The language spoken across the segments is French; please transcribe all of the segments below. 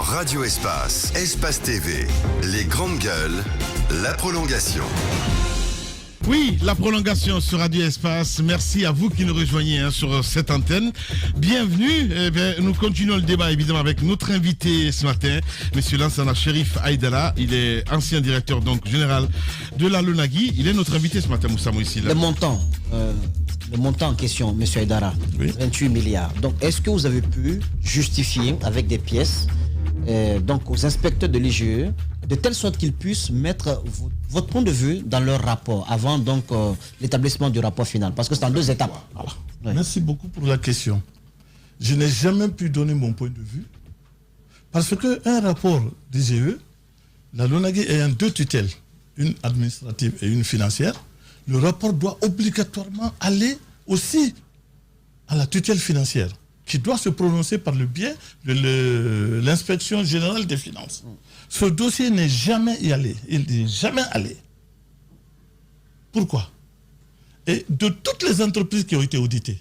Radio Espace, Espace TV, les grandes gueules, la prolongation. Oui, la prolongation sur Radio Espace. Merci à vous qui nous rejoignez sur cette antenne. Bienvenue. Nous continuons le débat évidemment avec notre invité ce matin, Monsieur Lansana Chérif Aïdala. Il est ancien directeur donc général de la LONAGUI. Il est notre invité ce matin, Moussa Moïsi. Le montant en question, Monsieur Aïdala, oui. 28 milliards. Donc, est-ce que vous avez pu justifier avec des pièces donc aux inspecteurs de l'IGE de telle sorte qu'ils puissent mettre votre point de vue dans leur rapport avant donc l'établissement du rapport final, parce que c'est en deux étapes. Voilà. Oui. Merci beaucoup pour la question. Je n'ai jamais pu donner mon point de vue parce qu'un rapport d'IGE, la LONAGUI ayant deux tutelles, une administrative et une financière, le rapport doit obligatoirement aller aussi à la tutelle financière, qui doit se prononcer par le biais de l'inspection générale des finances. Ce dossier n'est jamais allé. Il n'est jamais allé. Pourquoi? Et de toutes les entreprises qui ont été auditées,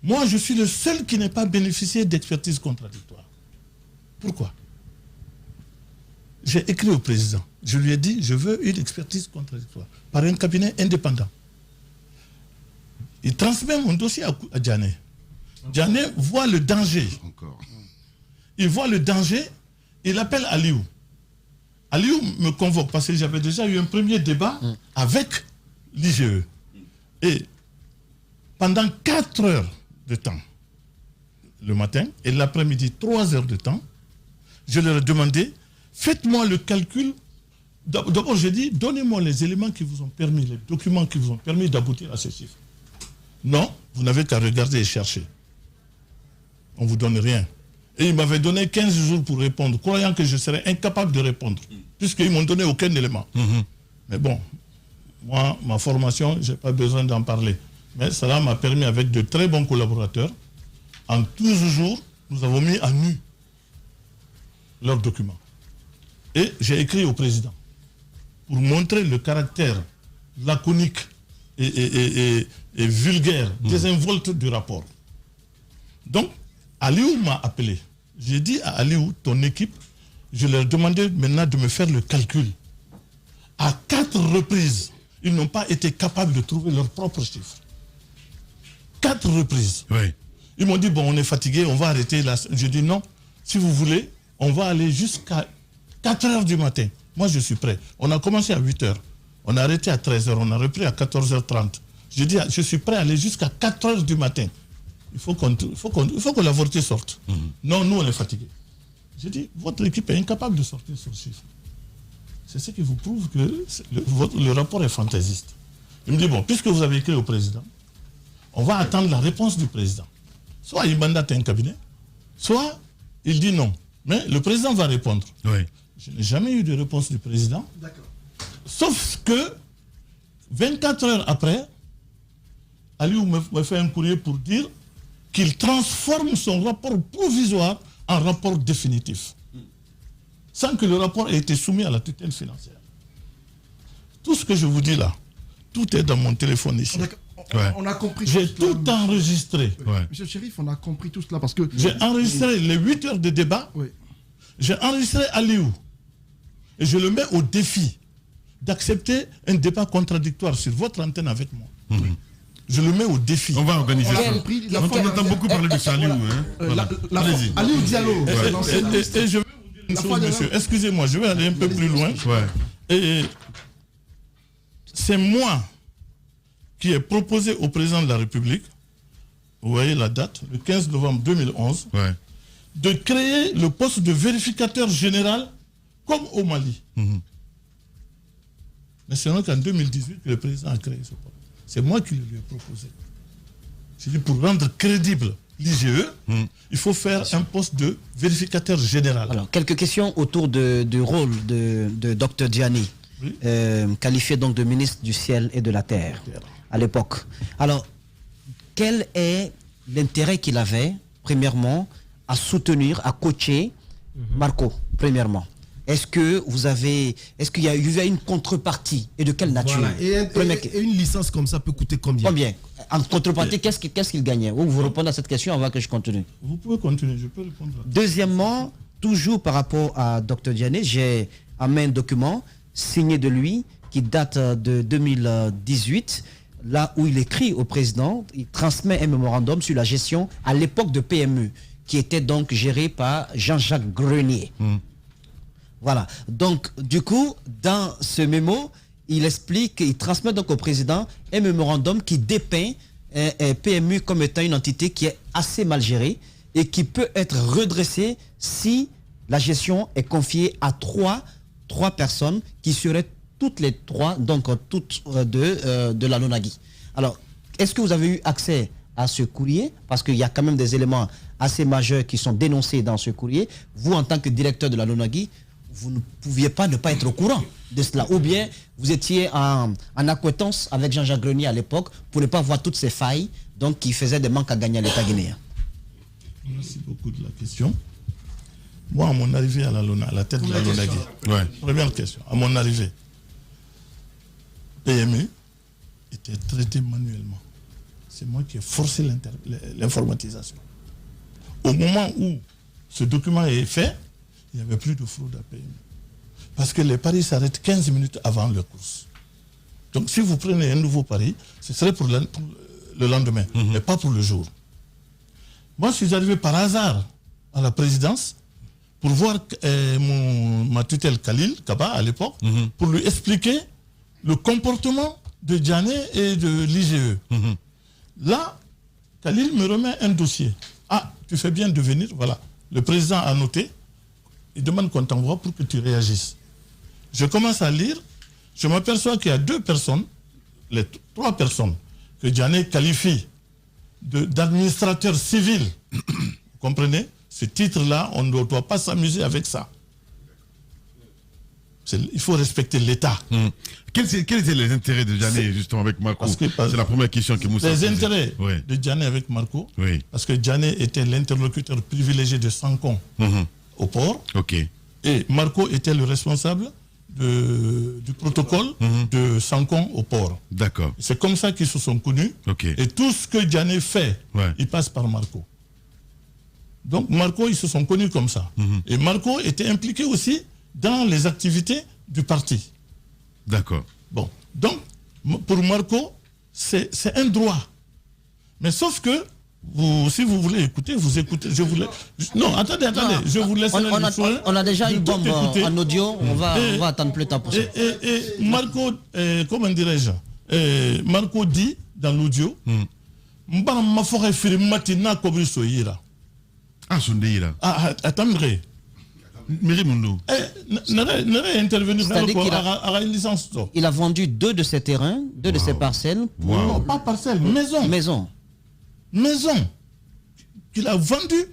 moi, je suis le seul qui n'ait pas bénéficié d'expertise contradictoire. Pourquoi? J'ai écrit au président. Je lui ai dit, je veux une expertise contradictoire par un cabinet indépendant. Il transmet mon dossier à Diané. Diané voit le danger. Il voit le danger. Il appelle Aliou. Aliou me convoque parce que j'avais déjà eu un premier débat avec l'IGE. Et pendant 4 heures de temps, le matin, et l'après-midi, 3 heures de temps, je leur ai demandé, faites-moi le calcul. D'abord, j'ai dit, donnez-moi les éléments qui vous ont permis, les documents qui vous ont permis d'aboutir à ce chiffre. Non, vous n'avez qu'à regarder et chercher. On ne vous donne rien. Et ils m'avaient donné 15 jours pour répondre, croyant que je serais incapable de répondre, puisqu'ils ne m'ont donné aucun élément. Mais bon, moi, ma formation, je n'ai pas besoin d'en parler. Mais cela m'a permis, avec de très bons collaborateurs, en 12 jours, nous avons mis à nu leurs documents. Et j'ai écrit au président pour montrer le caractère laconique et vulgaire, désinvolte du rapport. Donc, Aliou m'a appelé. J'ai dit à Aliou, ton équipe, je leur demandais maintenant de me faire le calcul. À 4 reprises, ils n'ont pas été capables de trouver leurs propres chiffres. 4 reprises. Oui. Ils m'ont dit, bon, on est fatigué, on va arrêter là. Je dis non, si vous voulez, on va aller jusqu'à 4 heures du matin. Moi, je suis prêt. On a commencé à 8 heures. On a arrêté à 13 heures. On a repris à 14h30. Je dis, je suis prêt à aller jusqu'à 4 heures du matin. Il faut que la vérité sorte. Non, nous, on est fatigués. J'ai dit, votre équipe est incapable de sortir ce chiffre. C'est ce qui vous prouve que le rapport est fantaisiste. Il me dit, bon, puisque vous avez écrit au président, on va attendre la réponse du président. Soit il mandate un cabinet, soit il dit non. Mais le président va répondre. Oui. Je n'ai jamais eu de réponse du président. D'accord. Sauf que 24 heures après, Aliou me fait un courrier pour dire qu'il transforme son rapport provisoire en rapport définitif, sans que le rapport ait été soumis à la tutelle financière. Tout ce que je vous dis là, tout est dans mon téléphone ici. On a compris. J'ai tout enregistré. Ouais. Monsieur Chérif, on a compris tout cela parce que... J'ai enregistré les 8 heures de débat. Oui. J'ai enregistré Aliou. Et je le mets au défi d'accepter un débat contradictoire sur votre antenne avec moi. Je le mets au défi. On va organiser ça. On entend beaucoup parler de ça, Aliou. Allez-y. Aliou Diallo. Et je vais vous dire une chose, monsieur. Excusez-moi, je vais aller un peu plus loin. Et c'est moi qui ai proposé au président de la République, vous voyez la date, le 15 novembre 2011, de créer le poste de vérificateur général comme au Mali. Mais c'est donc en 2018 que le président a créé ce poste. C'est moi qui le lui ai proposé. J'ai dit, pour rendre crédible l'IGE, il faut faire un poste de vérificateur général. Alors, quelques questions autour du rôle de Dr Diané, qualifié donc de ministre du ciel et de la terre à l'époque. Alors, quel est l'intérêt qu'il avait, premièrement, à soutenir, à coacher Marco, premièrement? Est-ce qu'il y a eu une contrepartie et de quelle nature? Voilà. Et une licence comme ça peut coûter combien? Combien? En contrepartie, qu'est-ce qu'il gagnait? Vous répondez à cette question avant que je continue. Vous pouvez continuer, je peux répondre. Deuxièmement, toujours par rapport à Dr Diané, j'ai en main un document signé de lui qui date de 2018, là où il écrit au président, il transmet un mémorandum sur la gestion à l'époque de PME, qui était donc géré par Jean-Jacques Grenier. Voilà. Donc, du coup, dans ce mémo, il explique, il transmet donc au président un mémorandum qui dépeint PMU comme étant une entité qui est assez mal gérée et qui peut être redressée si la gestion est confiée à trois personnes qui seraient toutes les trois, donc toutes de la LONAGUI. Alors, est-ce que vous avez eu accès à ce courrier? Parce qu'il y a quand même des éléments assez majeurs qui sont dénoncés dans ce courrier. Vous, en tant que directeur de la LONAGUI, vous ne pouviez pas ne pas être au courant de cela. Ou bien vous étiez en acquiescence avec Jean-Jacques Grenier à l'époque pour ne pas voir toutes ces failles donc, qui faisaient des manques à gagner à l'État guinéen. Merci beaucoup de la question. Moi, à mon arrivée à la tête de la LONAGUI, première question, à mon arrivée, PMU était traité manuellement. C'est moi qui ai forcé l'informatisation. Au moment où ce document est fait, il n'y avait plus de fraude à PMU. Parce que les paris s'arrêtent 15 minutes avant leur course. Donc si vous prenez un nouveau pari, ce serait pour le lendemain, mais pas pour le jour. Moi, je suis arrivé par hasard à la présidence pour voir ma tutelle Khalil Kaba à l'époque, pour lui expliquer le comportement de Diané et de l'IGE. Là, Khalil me remet un dossier. Ah, tu fais bien de venir, voilà. Le président a noté. Il demande qu'on t'envoie pour que tu réagisses. Je commence à lire. Je m'aperçois qu'il y a 2 personnes, les 3 personnes, que Diané qualifie d'administrateurs civils. Vous comprenez? Ce titre-là, on ne doit pas s'amuser avec ça. Il faut respecter l'État. Quels étaient les intérêts de Diané justement avec Marco? C'est la première question que Moussa Les intérêts de Diané avec Marco, parce que Diané était l'interlocuteur privilégié de Sankon au port, et Marco était le responsable du protocole de Sankon au port. D'accord. C'est comme ça qu'ils se sont connus, et tout ce que Diané fait, il passe par Marco. Donc Marco, ils se sont connus comme ça. Et Marco était impliqué aussi dans les activités du parti. D'accord. Bon, donc, pour Marco, c'est un droit. Mais sauf que, si vous voulez écouter, vous écoutez. Non, attendez, je vous laisse. On a déjà une bombe en audio, on va attendre plus tard pour ça. Et Marco, comment dirais-je, Marco dit dans l'audio, attendez. Il a vendu 2 de ses terrains, 2 de ses parcelles. Non, pas parcelles, maison. Qu'il a vendu.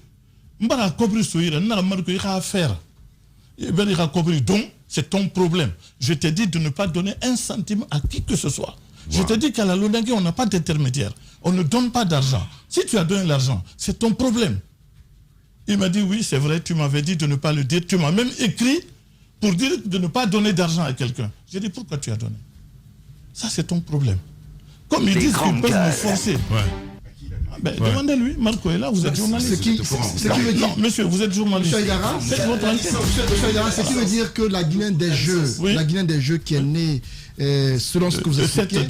Donc, c'est ton problème. Je t'ai dit de ne pas donner un centime à qui que ce soit. Je te dis qu'à la LONAGUI, on n'a pas d'intermédiaire. On ne donne pas d'argent. Si tu as donné l'argent, c'est ton problème. Il m'a dit, oui, c'est vrai, tu m'avais dit de ne pas le dire. Tu m'as même écrit pour dire de ne pas donner d'argent à quelqu'un. J'ai dit, pourquoi tu as donné? Ça, c'est ton problème. Comme ils disent qu'ils peuvent me forcer. Demandez-lui, Marco est là, vous êtes journaliste. C'est qui veut dire? Non, monsieur, vous êtes journaliste. Faites votre enquête. C'est qui veut dire que la Guinéenne des Jeux, qui est née, selon ce que vous expliquez,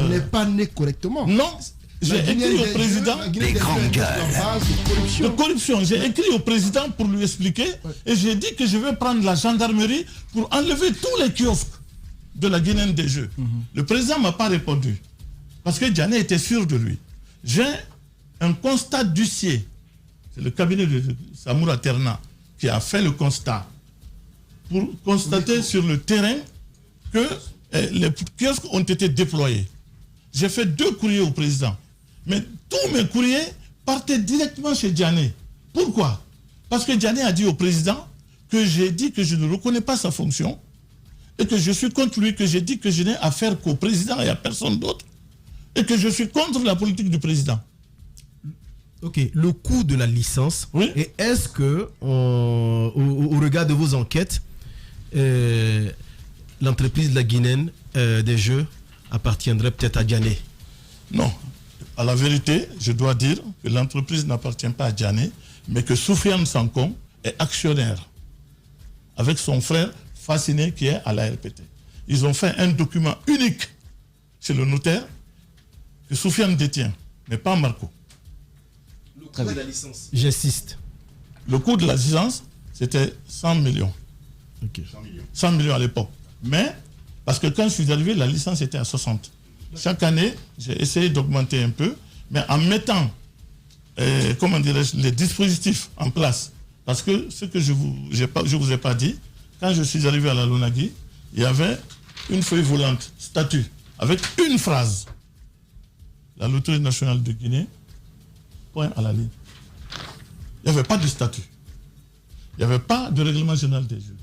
n'est pas née correctement. Non. J'ai écrit au président de corruption. J'ai écrit au président pour lui expliquer et j'ai dit que je vais prendre la gendarmerie pour enlever tous les kiosques de la Guinéenne des Jeux. Le président ne m'a pas répondu parce que Diané était sûr de lui. J'ai un constat d'huissier. C'est le cabinet de Samoura Terna qui a fait le constat pour constater sur le terrain que les kiosques ont été déployés. J'ai fait 2 courriers au président. Mais tous mes courriers partaient directement chez Diané. Pourquoi? Parce que Diané a dit au président que j'ai dit que je ne reconnais pas sa fonction et que je suis contre lui, que j'ai dit que je n'ai affaire qu'au président et à personne d'autre et que je suis contre la politique du président. Ok, le coût de la licence, et est-ce que, au regard de vos enquêtes, l'entreprise de la Guinéenne des Jeux appartiendrait peut-être à Diané? Non. à la vérité, je dois dire que l'entreprise n'appartient pas à Diané, mais que Soufiane Sankom est actionnaire avec son frère Fasciné qui est à la RPT. Ils ont fait un document unique chez le notaire que Soufiane détient, mais pas Marco. Le coût de la licence. J'insiste. Le coût de la licence, c'était 100 millions. Okay. 100 millions à l'époque. Mais, parce que quand je suis arrivé, la licence était à 60. Chaque année, j'ai essayé d'augmenter un peu, mais en mettant, les dispositifs en place. Parce que ce que je vous ai pas dit, quand je suis arrivé à la Lonagui, il y avait une feuille volante, statut, avec une phrase. La Loterie nationale de Guinée, point à la ligne. Il n'y avait pas de statut. Il n'y avait pas de règlement général des jeux.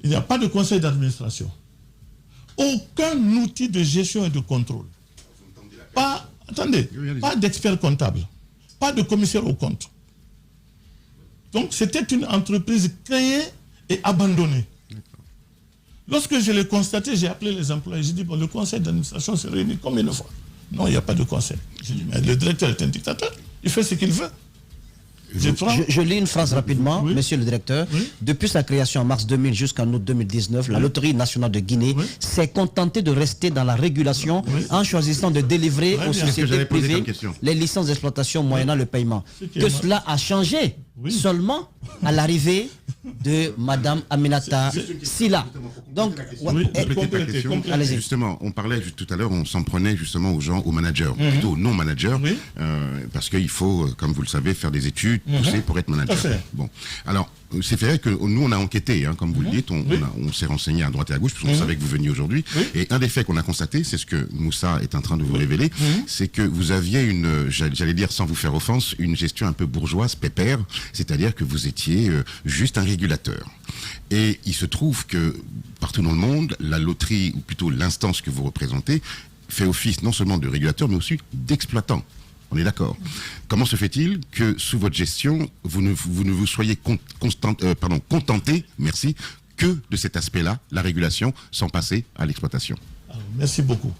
Il n'y a pas de conseil d'administration. Aucun outil de gestion et de contrôle. Pas d'expert comptable. Pas de commissaire aux comptes. Donc c'était une entreprise créée et abandonnée. Lorsque je l'ai constaté, j'ai appelé les employés. J'ai dit, bon, le conseil d'administration se réunit combien de fois? Non, il n'y a pas de conseil. J'ai dit, mais le directeur est un dictateur. Il fait ce qu'il veut. Je lis une phrase rapidement, monsieur le directeur. Oui. Depuis sa création en mars 2000 jusqu'en août 2019, la Loterie nationale de Guinée s'est contentée de rester dans la régulation en choisissant de délivrer aux sociétés privées les licences d'exploitation moyennant le paiement. Que cela a changé seulement à l'arrivée de Madame Aminata Silla. Donc, justement, on parlait tout à l'heure, on s'en prenait justement aux gens, aux managers, plutôt non managers, parce qu'il faut, comme vous le savez, faire des études, pousser pour être manager. Bon, alors c'est vrai que nous on a enquêté, hein, comme vous le dites, on s'est renseigné à droite et à gauche, parce qu'on savait que vous veniez aujourd'hui. Et un des faits qu'on a constaté, c'est ce que Moussa est en train de vous révéler, c'est que vous aviez une, j'allais dire sans vous faire offense, une gestion un peu bourgeoise, pépère, c'est-à-dire que vous étiez juste un régulateur. Et il se trouve que partout dans le monde, la loterie, ou plutôt l'instance que vous représentez, fait office non seulement de régulateur, mais aussi d'exploitant. On est d'accord. Comment se fait-il que sous votre gestion, vous ne vous soyez contenté, merci, que de cet aspect-là, la régulation, sans passer à l'exploitation? Merci beaucoup.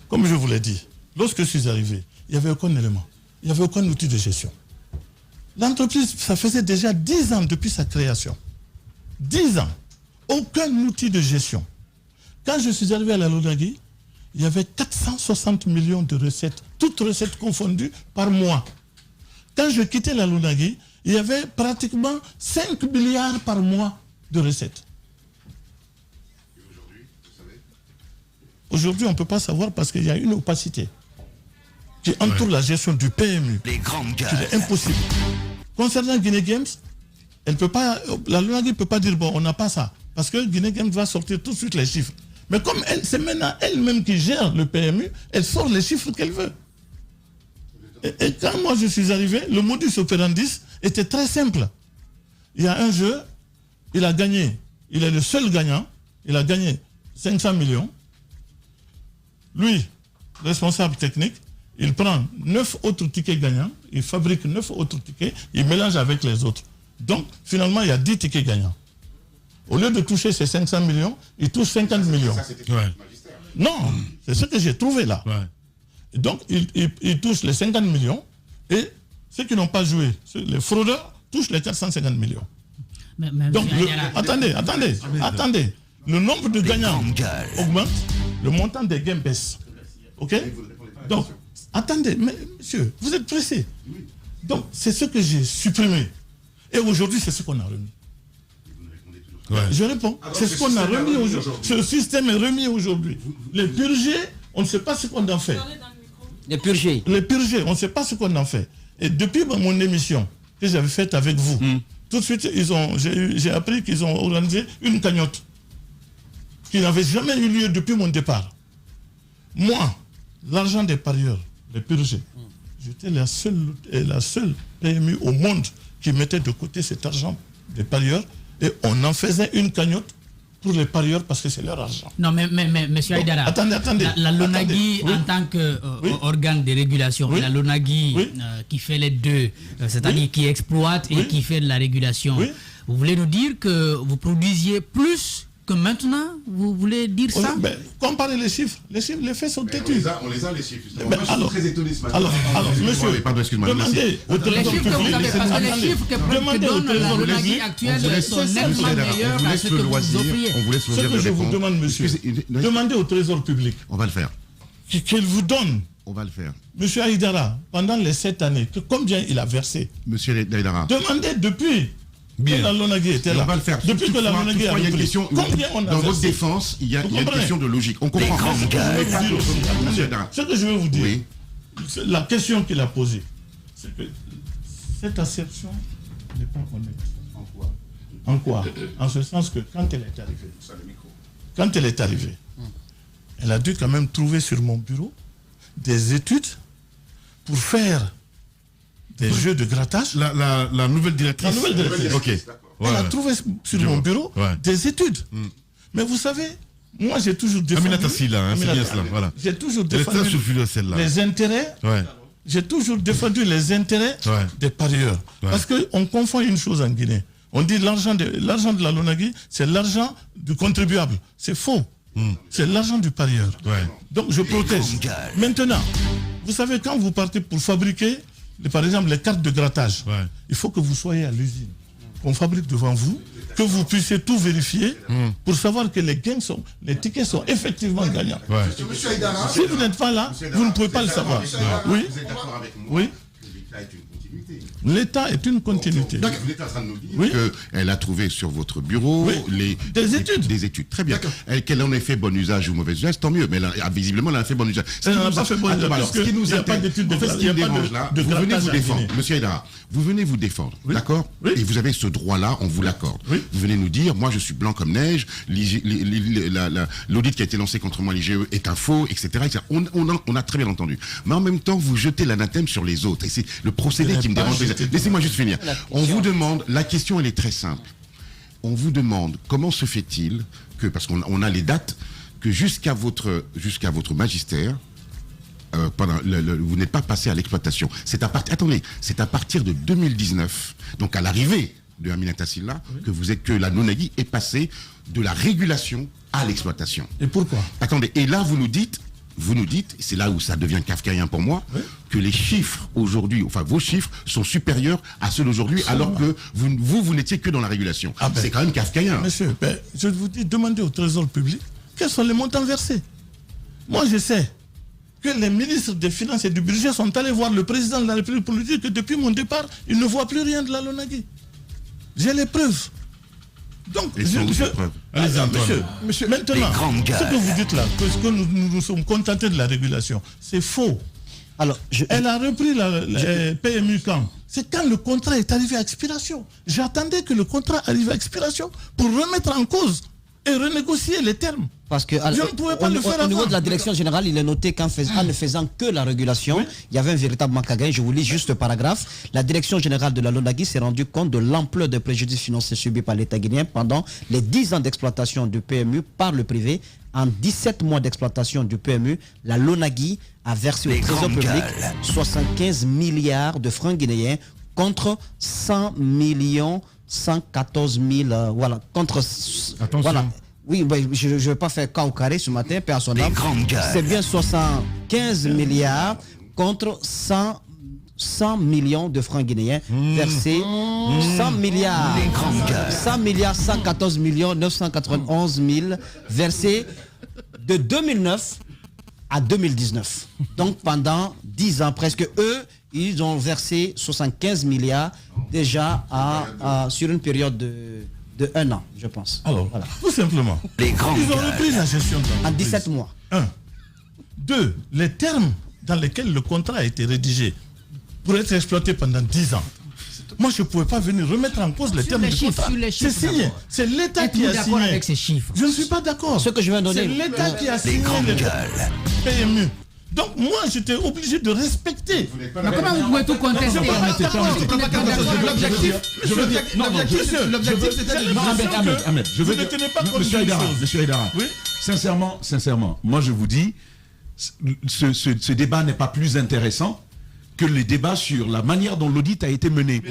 Comme je vous l'ai dit, lorsque je suis arrivé, il n'y avait aucun élément, il n'y avait aucun outil de gestion. L'entreprise, ça faisait déjà 10 ans depuis sa création. 10 ans. Aucun outil de gestion. Quand je suis arrivé à la Lonagui, il y avait 460 millions de recettes, toutes recettes confondues, par mois. Quand je quittais la Lonagui, il y avait pratiquement 5 milliards par mois de recettes. Et aujourd'hui, vous savez? Aujourd'hui, on ne peut pas savoir parce qu'il y a une opacité qui entoure la gestion du PMU. Les grandes gueules. C'est impossible. Concernant Guinée Games, la Lonagui ne peut pas dire, bon, on n'a pas ça. Parce que Guinée Games va sortir tout de suite les chiffres. Mais comme c'est maintenant elle-même qui gère le PMU, elle sort les chiffres qu'elle veut. Et quand moi je suis arrivé, le modus operandi était très simple. Il y a un jeu, il a gagné, il est le seul gagnant, il a gagné 500 millions. Lui, responsable technique, il prend 9 autres tickets gagnants, il fabrique 9 autres tickets, il mélange avec les autres. Donc finalement il y a 10 tickets gagnants. Au lieu de toucher ces 500 millions, il touche 50 millions. Non, c'est ce que j'ai trouvé là. Donc, il touche les 50 millions et ceux qui n'ont pas joué, les fraudeurs, touchent les 450 millions. Donc, attendez. Le nombre de gagnants augmente, le montant des gains baisse. OK? Donc, attendez, mais monsieur, vous êtes pressé. Donc, c'est ce que j'ai supprimé. Et aujourd'hui, c'est ce qu'on a remis. Je réponds. C'est ce qu'on a remis aujourd'hui. Ce système est remis aujourd'hui. Les purgés, on ne sait pas ce qu'on en fait. Les purgés, on ne sait pas ce qu'on en fait. Et depuis mon émission que j'avais faite avec vous, tout de suite, j'ai appris qu'ils ont organisé une cagnotte qui n'avait jamais eu lieu depuis mon départ. Moi, l'argent des parieurs, les purgés, j'étais la seule PMU au monde qui mettait de côté cet argent des parieurs. Et on en faisait une cagnotte pour les parieurs parce que c'est leur argent. Non, mais monsieur Aïdara, attendez. La Lonagui, en tant qu'organe de régulation, la Lonagui qui fait les deux, c'est-à-dire qui exploite et qui fait de la régulation, vous voulez nous dire que vous produisiez plus que maintenant, vous voulez dire ça? Comparez les chiffres. Les faits sont têtus. On les a, les chiffres. Moi, je suis très étonné ce matin. Alors, monsieur, demandez au trésor public. Les chiffres que donne la LONAGUI actuelle sont nettement meilleurs à ce que vous offriez. Ce que je vous demande, monsieur, demandez au trésor public. On va le faire. Qu'il vous donne. On va le faire. Monsieur Aïdara, pendant les 7 années, combien il a versé? Monsieur Aïdara. Demandez depuis que la LONAGUI était là. On va le faire. Depuis que la LONAGUI a repris. Combien on a dans versé? votre défense, il y a une question de logique. On comprend. Ce que je veux vous dire, la question qu'il a posée, c'est que cette assertion n'est pas honnête. En quoi? En ce sens que quand elle est arrivée, elle a dû quand même trouver sur mon bureau des études pour faire des jeux de grattage. La nouvelle directrice. La nouvelle directrice. Ok. Elle a trouvé sur mon bureau des études. Mais vous savez, moi j'ai toujours défendu... Aminata Sylla, c'est bien cela. Voilà. J'ai toujours défendu les intérêts... J'ai toujours défendu les intérêts des parieurs. Parce qu'on confond une chose en Guinée. On dit l'argent de la LONAGUI, c'est l'argent du contribuable. C'est faux. C'est l'argent du parieur. Donc je proteste. Maintenant, vous savez, quand vous partez pour fabriquer, par exemple, les cartes de grattage, il faut que vous soyez à l'usine, qu'on fabrique devant vous, que vous puissiez tout vérifier pour savoir que les tickets sont effectivement gagnants. Si vous n'êtes pas là, vous ne pouvez pas le savoir. Oui. Oui. L'État est une continuité. Donc, vous êtes en train de nous dire qu'elle a trouvé sur votre bureau des études. Des études. Très bien. Qu'elle en ait fait bon usage ou mauvais usage, tant mieux. Mais visiblement, elle en a fait bon usage. Elle n'en a pas fait bon usage. Alors, ce qui nous intéresse, ce qui me dérange là, vous venez vous défendre. Monsieur Aïdara, vous venez vous défendre. D'accord? Et vous avez ce droit-là, on vous l'accorde. Vous venez nous dire, moi je suis blanc comme neige, l'audit qui a été lancé contre moi, l'IGE, est un faux, etc. On a très bien entendu. Mais en même temps, vous jetez l'anathème sur les autres. Et c'est le procédé qui me dérange. Laissez-moi juste finir. On vous demande, la question elle est très simple. On vous demande comment se fait-il que, parce qu'on a les dates, que jusqu'à votre magistère, vous n'êtes pas passé à l'exploitation. C'est à partir de 2019, donc à l'arrivée de Aminata Sylla, que la LONAGUI est passée de la régulation à l'exploitation. Et pourquoi? Attendez, et là vous nous dites, c'est là où ça devient kafkaïen pour moi, que les chiffres aujourd'hui, enfin vos chiffres sont supérieurs à ceux d'aujourd'hui, alors que vous n'étiez que dans la régulation. C'est quand même kafkaïen. Monsieur, je vous dis, demandez au trésor public quels sont les montants versés. Moi je sais que les ministres des Finances et du Budget sont allés voir le président de la République pour lui dire que depuis mon départ, il ne voit plus rien de la LONAGUI. J'ai les preuves. Donc, monsieur, maintenant, ce que vous dites là, que nous nous sommes contentés de la régulation, c'est faux. Alors, elle a repris la PMU quand? C'est quand le contrat est arrivé à expiration. J'attendais que le contrat arrive à expiration pour remettre en cause et renégocier les termes. Parce que je ne pouvais pas le faire au niveau de la direction générale, il est noté qu'en ne faisant que la régulation, il y avait un véritable manque à gagner. Je vous lis juste le paragraphe. La direction générale de la LONAGUI s'est rendue compte de l'ampleur des préjudices financiers subis par l'État guinéen pendant les 10 ans d'exploitation du PMU par le privé. En 17 mois d'exploitation du PMU, la LONAGUI a versé au trésor public 75 milliards de francs guinéens contre 100 millions 114 000, voilà, contre... Attention. Voilà. Oui, je ne vais pas faire cas au carré ce matin, paix à son âme. C'est bien 75 milliards contre 100 millions de francs guinéens versés. 100 milliards 114 millions 991 000 versés de 2009 à 2019. Donc pendant 10 ans presque, eux, ils ont versé 75 milliards déjà sur une période de 1 an, je pense. Alors, voilà. Tout simplement, ils ont repris la gestion en 17 mois. 1. 2. Les termes dans lesquels le contrat a été rédigé pour être exploité pendant 10 ans. Moi, je ne pouvais pas venir remettre en cause les termes du contrat. C'est signé. C'est l'État qui a signé. Avec ces chiffres? Je ne suis pas d'accord. Ce que je viens de donner. C'est l'État qui a signé le PMU. Donc moi, j'étais obligé de respecter. Mais comment vous pouvez tout contester? L'objectif, c'était Ahmed, je veux dire, Monsieur Aïdara, sincèrement, moi je vous dis, ce débat n'est pas plus intéressant que les débats sur la manière dont l'audit a été mené.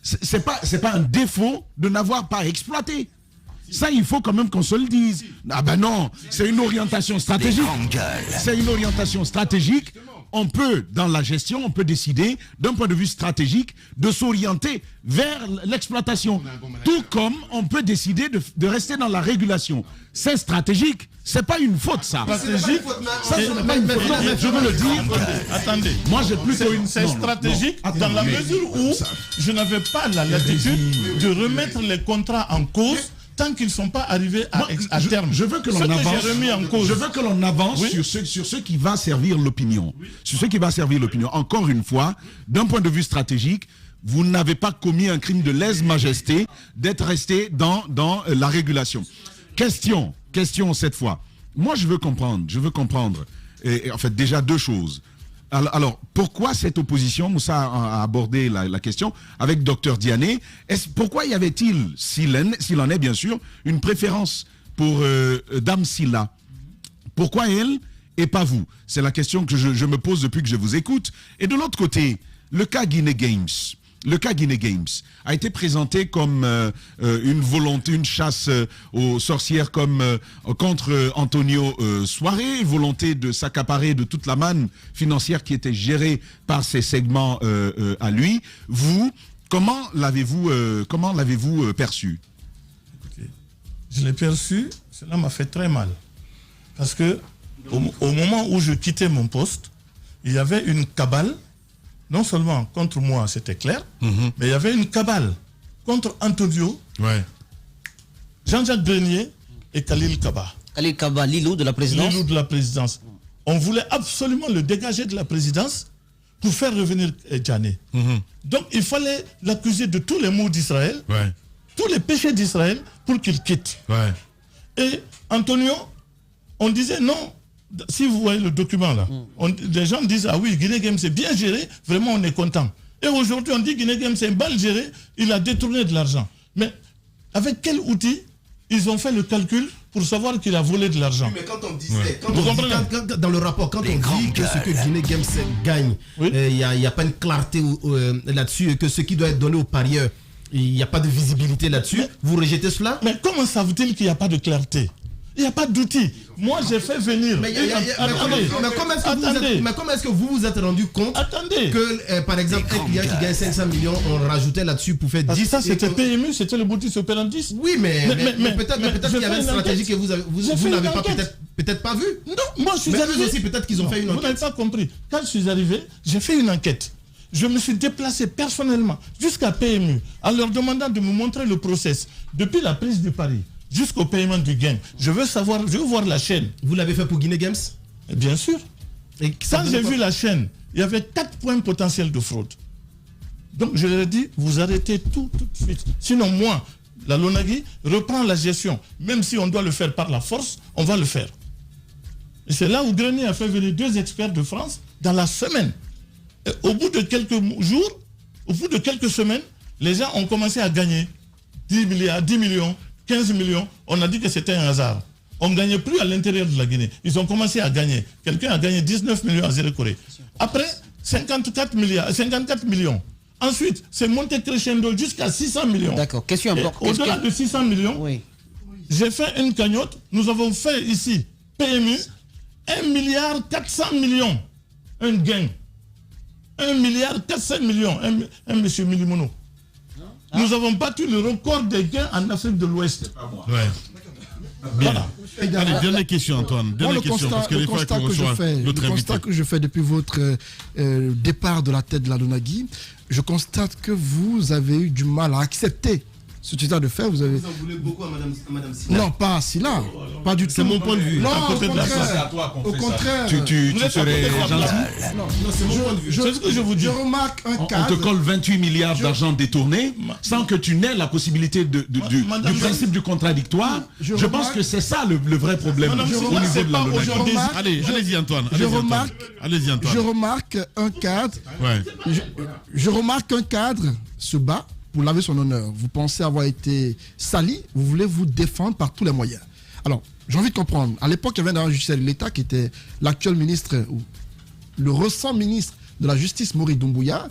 C'est pas un défaut de n'avoir pas exploité. Ça, il faut quand même qu'on se le dise. Ah ben non, c'est une orientation stratégique. C'est une orientation stratégique. On peut, dans la gestion, on peut décider, d'un point de vue stratégique, de s'orienter vers l'exploitation. Tout comme on peut décider de rester dans la régulation. C'est stratégique. C'est pas une faute, ça. Stratégique. Ça, ce n'est pas une faute. Non, je veux le dire. Attendez. Moi, j'ai plutôt une... C'est stratégique dans la mesure où je n'avais pas la latitude de remettre les contrats en cause tant qu'ils ne sont pas arrivés à terme. Je veux que l'on avance. Je veux que l'on avance sur ce qui va servir l'opinion. Sur ce qui va servir l'opinion. Encore une fois, d'un point de vue stratégique, vous n'avez pas commis un crime de lèse-majesté d'être resté dans la régulation. Question cette fois. Moi, je veux comprendre. Et en fait, déjà deux choses. Alors, pourquoi cette opposition? Moussa a abordé la question avec Dr Diané. Pourquoi y avait-il, s'il en est bien sûr, une préférence pour Dame Silla? Pourquoi elle et pas vous? C'est la question que je me pose depuis que je vous écoute. Et de l'autre côté, le cas Guinée Games. Le cas Guinée Games a été présenté comme une volonté, une chasse aux sorcières contre Antonio Soare, volonté de s'accaparer de toute la manne financière qui était gérée par ces segments à lui. Vous, comment l'avez-vous perçu? Écoutez, je l'ai perçu, cela m'a fait très mal. Parce que au moment où je quittais mon poste, il y avait une cabale. Non seulement contre moi, c'était clair, mais il y avait une cabale contre Antonio, Jean-Jacques Grenier et Khalil Kaba. Khalil Kaba, Lilou de la présidence. Lilou de la présidence. On voulait absolument le dégager de la présidence pour faire revenir Diané. Donc il fallait l'accuser de tous les maux d'Israël, tous les péchés d'Israël pour qu'il quitte. Et Antonio, on disait non. Si vous voyez le document là, les gens disent ah oui, Guinée Games c'est bien géré, vraiment on est content. Et aujourd'hui on dit Guinée Games c'est mal géré, il a détourné de l'argent. Mais avec quel outil ils ont fait le calcul pour savoir qu'il a volé de l'argent? Mais quand on disait, dans le rapport, quand on dit que ce que Guinée Games gagne, il n'y a pas une clarté là-dessus, que ce qui doit être donné aux parieurs, il n'y a pas de visibilité là-dessus, vous rejetez cela? Mais comment savent-ils qu'il n'y a pas de clarté? Il n'y a pas d'outils. Moi, j'ai fait venir. Mais comment est-ce que vous vous êtes rendu compte que, par exemple, un client qui gagne 500 millions, on rajoutait là-dessus pour faire 10? Ça, c'était PMU, c'était le modus operandi. Oui, mais peut-être qu'il y avait une stratégie que vous n'avez pas peut-être pas vue. Non, moi, je suis arrivé. Aussi, peut-être qu'ils ont fait une enquête. Vous n'avez pas compris. Quand je suis arrivé, j'ai fait une enquête. Je me suis déplacé personnellement jusqu'à PMU en leur demandant de me montrer le process depuis la prise du pari jusqu'au paiement du gain. Je veux voir la chaîne. Vous l'avez fait pour Guinée Games? Bien sûr. Et quand j'ai vu la chaîne, il y avait 4 points potentiels de fraude. Donc je leur ai dit, vous arrêtez tout de suite. Sinon moi, la Lonagui reprend la gestion. Même si on doit le faire par la force, on va le faire. Et c'est là où Grenier a fait venir 2 experts de France dans la semaine. Et au bout de quelques jours, au bout de quelques semaines, les gens ont commencé à gagner 10 millions, 15 millions. On a dit que c'était un hasard. On ne gagnait plus à l'intérieur de la Guinée. Ils ont commencé à gagner. Quelqu'un a gagné 19 millions à Zéro-Corée. Après, 54 millions. Ensuite, c'est monté crescendo jusqu'à 600 millions. D'accord. Question importante. Au-delà de 600 millions, j'ai fait une cagnotte. Nous avons fait ici, PMU, 1,4 milliard un gain. 1,4 milliard un monsieur Milimono. Nous avons battu le record des gains en Afrique de l'Ouest. Bien. Allez, dernière question, Antoine. Le constat que je fais depuis votre départ de la tête de la Lonagui, je constate que vous avez eu du mal à accepter ce état de fait. Vous en voulez beaucoup à Madame Silla? Non, pas à Silla. Pas du tout. C'est mon point de vue. Non, au contraire. Tu serais gentil? Non, c'est mon point de vue. C'est ce que je vous dis. Je remarque un cadre. On te colle 28 milliards d'argent détourné sans que tu n'aies la possibilité du principe du contradictoire. Je pense que c'est ça le vrai problème au niveau de la Lonagui. Allez-y, Antoine. Je remarque un cadre. Je remarque un cadre se bat pour laver son honneur. Vous pensez avoir été sali, vous voulez vous défendre par tous les moyens. Alors, j'ai envie de comprendre. À l'époque, il y avait un justice de l'État qui était l'actuel ministre, le récent ministre de la Justice, Maurice Doumbouya.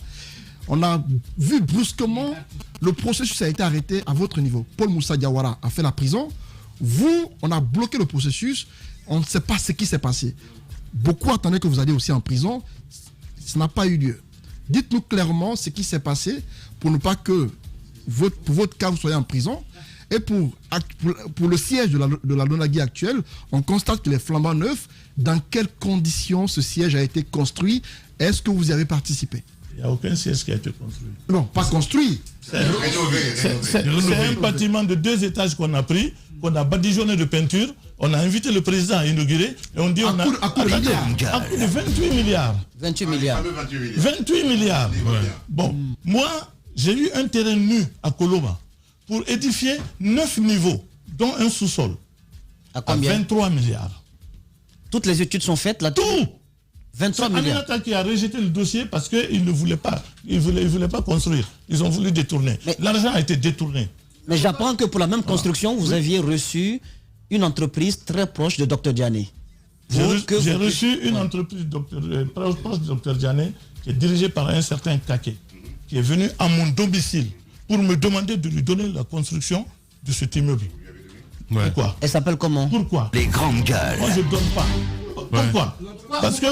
on a vu brusquement le processus a été arrêté à votre niveau. Paul Moussa Diawara a fait la prison. Vous, on a bloqué le processus. On ne sait pas ce qui s'est passé. Beaucoup attendaient que vous alliez aussi en prison. Ça n'a pas eu lieu. Dites-nous clairement ce qui s'est passé pour ne pas que pour votre cas, vous soyez en prison. Et pour le siège de la LONAGUI actuelle, on constate que les flambants neufs, dans quelles conditions ce siège a été construit? Est-ce que vous y avez participé? Il n'y a aucun siège qui a été construit. Non, pas construit. C'est un bâtiment de 2 étages qu'on a pris, qu'on a badigeonné de peinture. On a invité le président à inaugurer et on dit à coût de 28 milliards. 28 milliards. 28 milliards. Ouais. Bon, moi, j'ai eu un terrain nu à Koloba pour édifier 9 niveaux, dont un sous-sol. À combien? 23 milliards. Toutes les études sont faites là-dessus? Tout. 23 milliards. Aminata qui a rejeté le dossier parce qu'il ne voulait pas, il voulait pas construire. Ils ont voulu détourner. L'argent a été détourné. Mais j'apprends que pour la même construction, vous aviez reçu une entreprise très proche de Dr Diané. J'ai reçu une entreprise proche de Dr Diané qui est dirigée par un certain Kake, qui est venu à mon domicile pour me demander de lui donner la construction de cet immeuble. Ouais. Pourquoi? Elle s'appelle comment? Pourquoi? Les grandes gueules. Moi je ne donne pas. Pourquoi? Parce que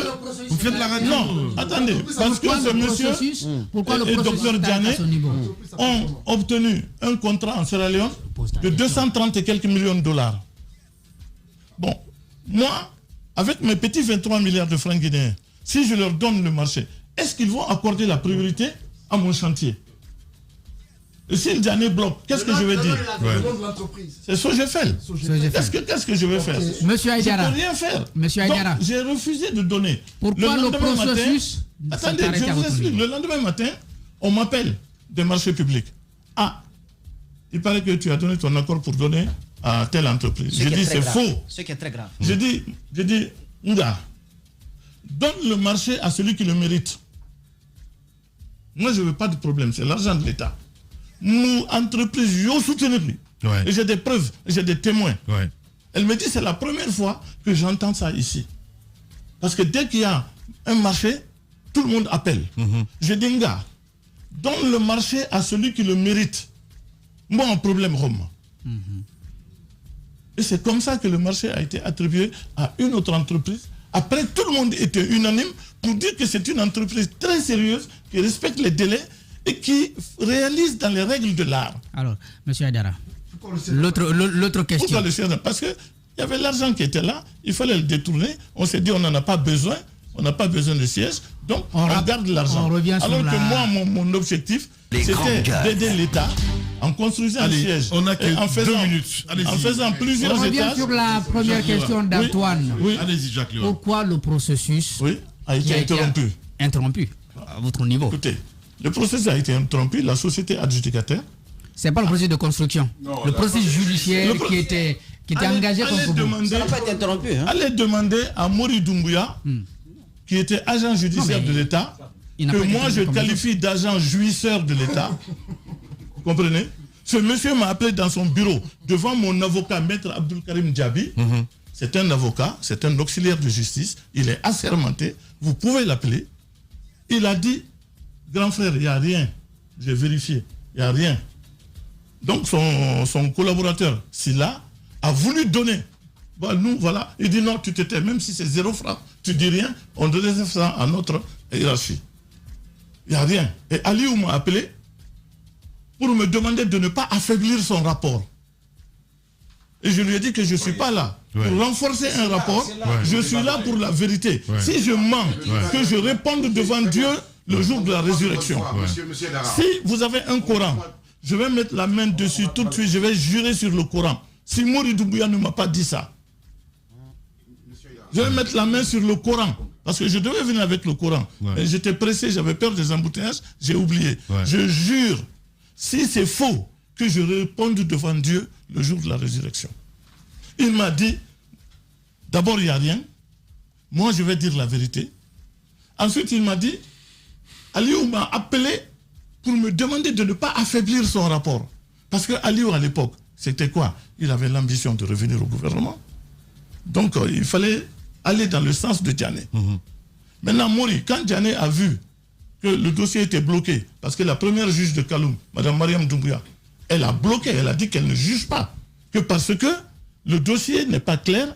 vous faites la radio. Non, attendez. Parce que ce monsieur et Dr Diané ont obtenu un contrat en Sierra Leone de 230 et quelques millions de dollars. Bon, moi, avec mes petits 23 milliards de francs guinéens, si je leur donne le marché, est-ce qu'ils vont accorder la priorité à mon chantier? Et si le Diané bloque, qu'est-ce que je vais dire? C'est ce que j'ai fait. Qu'est-ce que je vais faire? Monsieur Aïdara. Je ne peux rien faire. Monsieur Aïdara. Donc, j'ai refusé de donner. Pourquoi le processus? Attendez, je vous explique. Le lendemain matin, on m'appelle des marchés publics. Ah, il paraît que tu as donné ton accord pour donner à telle entreprise. J'ai dit c'est faux. Ce qui est très grave. J'ai dit, Nga, donne le marché à celui qui le mérite. Moi, je ne veux pas de problème, c'est l'argent de l'État. Nous, entreprises, je soutiens lui. Et j'ai des preuves, j'ai des témoins. Ouais. Elle me dit c'est la première fois que j'entends ça ici. Parce que dès qu'il y a un marché, tout le monde appelle. Je dis, Nga, donne le marché à celui qui le mérite. Moi, un problème, Rome. Et c'est comme ça que le marché a été attribué à une autre entreprise. Après, tout le monde était unanime pour dire que c'est une entreprise très sérieuse, qui respecte les délais et qui réalise dans les règles de l'art. Alors, M. Aïdara, l'autre question. Pourquoi le CNRA? Parce qu'il y avait l'argent qui était là, il fallait le détourner. On s'est dit on n'en a pas besoin, on n'a pas besoin de siège, donc on garde l'argent. Alors que moi, mon objectif, c'était d'aider l'État en construisant un siège. On a que en faisant, 2 minutes. En faisant plusieurs étages. On revient sur la première question d'Antoine. Oui. Allez-y, Jacques Léon. Pourquoi le processus a été interrompu à votre niveau? Écoutez, le processus a été interrompu, la société adjudicataire. Ce n'est pas le processus de construction. Non, le processus judiciaire qui était engagé contre vous. Ça n'a pas été interrompu. Allez demander à Mori Doumbouya, qui était agent judiciaire de l'État, que moi je qualifie d'agent jouisseur de l'État. Vous comprenez? Ce monsieur m'a appelé dans son bureau, devant mon avocat, Maître Abdul Karim Djabi. C'est un avocat, c'est un auxiliaire de justice, il est assermenté, vous pouvez l'appeler. Il a dit, grand frère, il n'y a rien. J'ai vérifié, il n'y a rien. Donc son collaborateur, Silla, a voulu donner. Bon, nous, voilà. Il dit non, tu t'étais, même si c'est 0 francs, tu dis rien, on donne ça à notre hiérarchie. Il n'y a rien. Et Aliou m'a appelé pour me demander de ne pas affaiblir son rapport. Et je lui ai dit que je ne suis pas là pour renforcer un rapport, je suis là pour la vérité. Si je mens, que je réponde devant Dieu le jour de la résurrection. Si vous avez un Coran, je vais mettre la main dessus tout de suite, je vais jurer sur le Coran. Si Mori Doumbouya ne m'a pas dit ça, je vais mettre la main sur le Coran. Parce que je devais venir avec le Coran. Et j'étais pressé, j'avais peur des embouteillages, j'ai oublié. Je jure, si c'est faux, que je réponde devant Dieu le jour de la résurrection. Il m'a dit, d'abord il n'y a rien, moi je vais dire la vérité. Ensuite il m'a dit, Aliou m'a appelé pour me demander de ne pas affaiblir son rapport. Parce que Aliou à l'époque, c'était quoi? Il avait l'ambition de revenir au gouvernement. Donc il fallait aller dans le sens de Diané. Maintenant Mori, quand Diané a vu que le dossier était bloqué, parce que la première juge de Kaloum, Mme Mariam Doumbouya, elle a bloqué, elle a dit qu'elle ne juge pas, que parce que le dossier n'est pas clair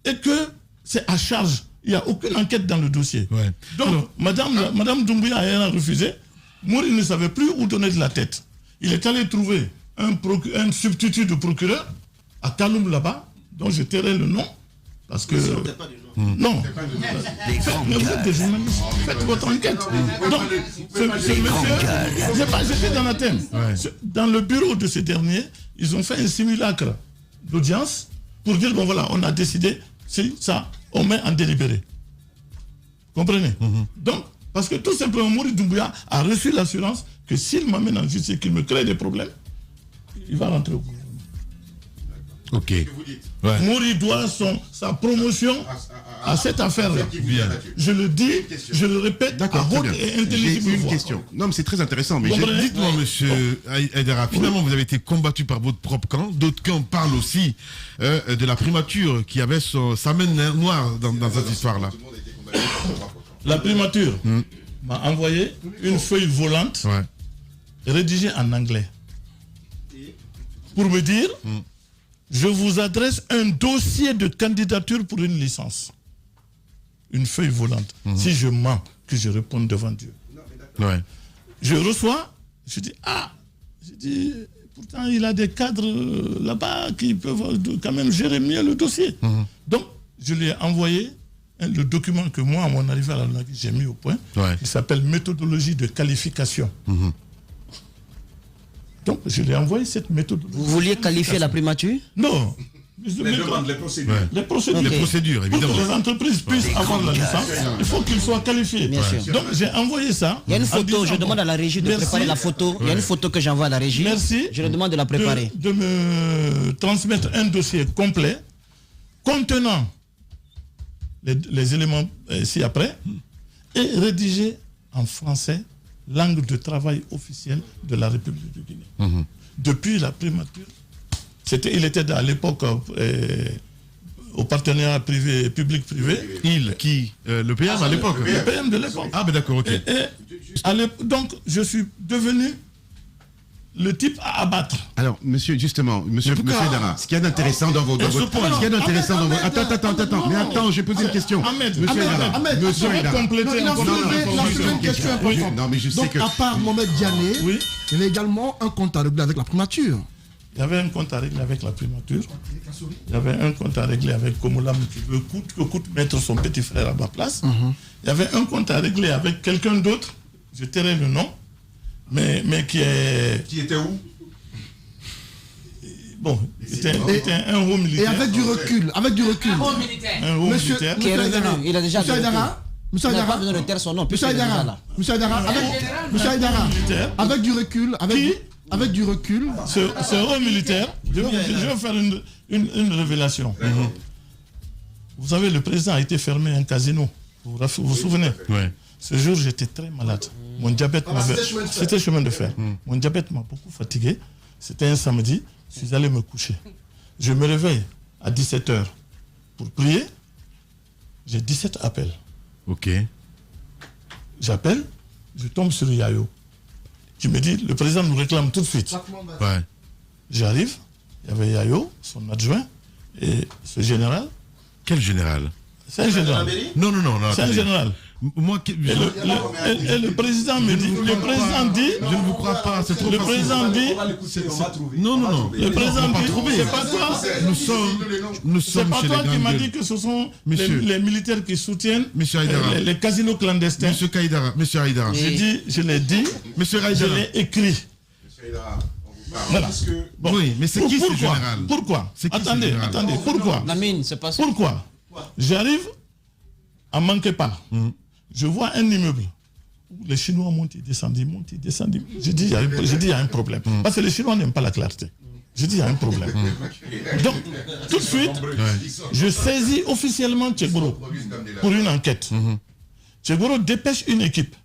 et que c'est à charge. Il n'y a aucune enquête dans le dossier. Ouais. Donc, Madame Doumbouya a refusé. Mouri ne savait plus où donner de la tête. Il est allé trouver un substitut de procureur à Kaloum là-bas, dont je tairai le nom, parce que... Non. Mais vous êtes des journalistes. Faites votre enquête. Donc, ce monsieur, j'étais dans Athènes. Ouais. Dans le bureau de ce dernier, ils ont fait un simulacre d'audience pour dire, bon voilà, on a décidé, c'est ça, on met en délibéré. Comprenez? Donc, parce que tout simplement, Mouri Doumbouya a reçu l'assurance que s'il m'amène en justice et qu'il me crée des problèmes, il va rentrer au gouvernement. Ok. Ouais. Mouri doit sa promotion à cette affaire-là. Je le dis, je le répète, à haute et intelligible voix. Une question. Non, mais c'est très intéressant. Mais dites-moi, monsieur Haïdara, finalement, vous avez été combattu par votre propre camp. D'autres camps parlent aussi de la primature qui avait sa main noire dans cette histoire-là. La primature m'a envoyé une feuille volante rédigée en anglais pour me dire je vous adresse un dossier de candidature pour une licence. Une feuille volante. Si je mens, que je réponde devant Dieu. Ouais. Je reçois, je dis, pourtant il a des cadres là-bas qui peuvent quand même gérer mieux le dossier. Donc, je lui ai envoyé le document que moi, à mon arrivée à la LONAGUI, j'ai mis au point. Il s'appelle méthodologie de qualification. Donc, je lui ai envoyé cette méthodologie. Vous vouliez qualifier la primature? Non. Les procédures. Les procédures. Les procédures, évidemment. Pour que les entreprises puissent avoir la licence, il faut qu'ils soient qualifiés. Donc, j'ai envoyé ça. Il y a une photo, je demande à la régie de préparer la photo. Il y a une photo que j'envoie à la régie. Merci. Je le demande de la préparer. De me transmettre un dossier complet contenant les éléments ci-après et rédigé en français, langue de travail officielle de la République de Guinée. Depuis la primature, il était à l'époque au partenariat public-privé. Le PM à l'époque. Le PM de l'époque. Ah, ben d'accord, ok. Donc, je suis devenu le type à abattre. Alors, monsieur Haïdara, ce qu'il y a d'intéressant dans votre... Attends, mais attends, j'ai posé une question. Monsieur Haïdara. Il a soulevé une question importante. Non, mais je sais donc, que... à part Mohamed Diané, il y a également un compte à régler avec la primature. Il y avait un compte à régler avec la primature. Il y avait un compte à régler avec Komolam qui veut coûte que coûte mettre son petit frère à ma place. Il y avait un compte à régler avec quelqu'un d'autre, je tairai le nom, mais qui est... Qui était où? Bon, c'était un haut militaire. Et avec du recul. Un haut militaire. Un haut militaire. Il a déjà... Monsieur Haïdara, Monsieur Haïdara, besoin de taire son nom. Monsieur Haïdara, avec du recul, avec du recul. Ce haut militaire, je vais faire une révélation. Vous savez, le président a été fermé un casino. Vous vous souvenez? Ce jour, j'étais très malade. Mon diabète m'avait... C'était chemin de fer. Mon diabète m'a beaucoup fatigué. C'était un samedi. Je suis allé me coucher. Je me réveille à 17h pour prier. J'ai 17 appels. Ok. J'appelle, je tombe sur Yayo. Qui me dit, le président nous réclame tout de suite. J'arrive, il y avait Yayo, son adjoint, et ce général. Quel général? C'est un général. Non. C'est un général. Moi, et le président me dit, le président dit, je ne vous crois pas, c'est trop le facile. président dit, non. Le président dit, c'est pas toi. Nous C'est sommes pas chez toi les qui m'as grands dit que ce sont Monsieur. les militaires qui soutiennent les casinos clandestins. Monsieur Haïdara. Je l'ai dit, Monsieur je Haïdara. l'ai écrit. Voilà. Bon, oui, mais c'est qui ce général? Pourquoi? Attendez, pourquoi? Lamine, c'est pas ça. Pourquoi? J'arrive à manquer pas. Je vois un immeuble où les Chinois montent et descendent. Je dis, il y a un problème. Parce que les Chinois n'aiment pas la clarté. Je dis, il y a un problème. Donc, tout de suite, je saisis officiellement Tchegoro pour une enquête. Tchegoro dépêche une équipe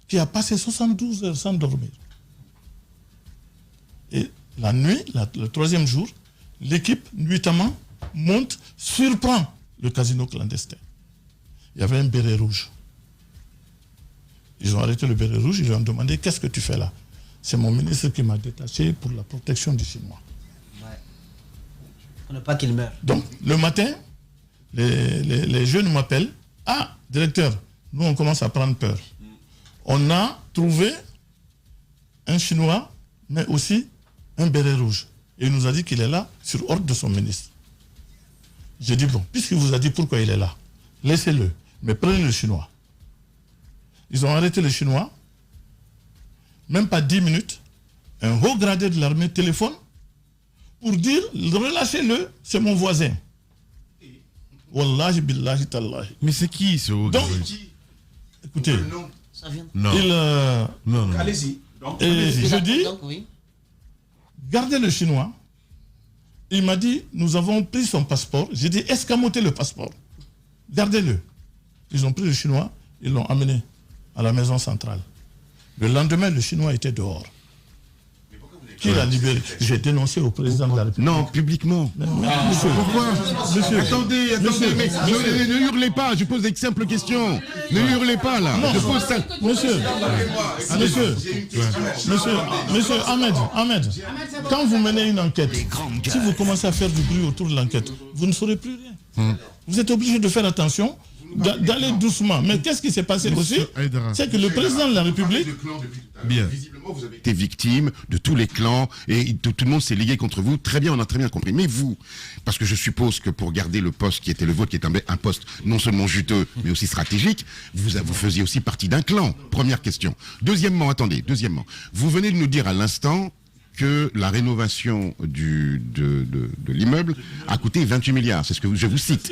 qui a passé 72 heures sans dormir. Et la nuit, le troisième jour, l'équipe, nuitamment, monte, surprend le casino clandestin. Il y avait un béret rouge. Ils ont arrêté le béret rouge, ils lui ont demandé qu'est-ce que tu fais là? C'est mon ministre qui m'a détaché pour la protection du Chinois. Ouais. On n'a pas qu'il meure. Donc, le matin, les jeunes m'appellent. Ah, directeur, nous on commence à prendre peur. On a trouvé un Chinois, mais aussi un béret rouge. Et il nous a dit qu'il est là sur ordre de son ministre. J'ai dit, bon, puisqu'il vous a dit pourquoi il est là, laissez-le, mais prenez le Chinois. Ils ont arrêté le Chinois. Même pas 10 minutes, un haut gradé de l'armée téléphone pour dire, relâchez-le, c'est mon voisin. Wallahi billahi tallahi. Mais c'est qui ce haut gradé? Donc, écoutez, Ça vient. Non. Allez-y. Je dis, Donc, oui. gardez le Chinois. Il m'a dit, nous avons pris son passeport. J'ai dit, escamotez le passeport. Gardez-le. Ils ont pris le Chinois, ils l'ont amené à la maison centrale. Le lendemain, le Chinois était dehors. Qui l'a libéré? J'ai dénoncé au président de la République. Non, publiquement. Pourquoi? Monsieur, Attendez, mais ne hurlez pas, je pose des simples questions. Ne hurlez pas là. Non, je pose ça. Monsieur Ahmed, quand vous menez une enquête, si vous commencez à faire du bruit autour de l'enquête, vous ne saurez plus rien. Vous êtes obligé de faire attention, d'aller doucement. Mais qu'est-ce qui s'est passé aussi? C'est que le président de la République... Bien. Visiblement, vous avez été victime de tous les clans et tout le monde s'est lié contre vous. Très bien, on a très bien compris. Mais vous, parce que je suppose que pour garder le poste qui était le vôtre, qui est un poste non seulement juteux, mais aussi stratégique, vous faisiez aussi partie d'un clan. Première question. Deuxièmement, vous venez de nous dire à l'instant que la rénovation de l'immeuble a coûté 28 milliards. C'est ce que je vous cite.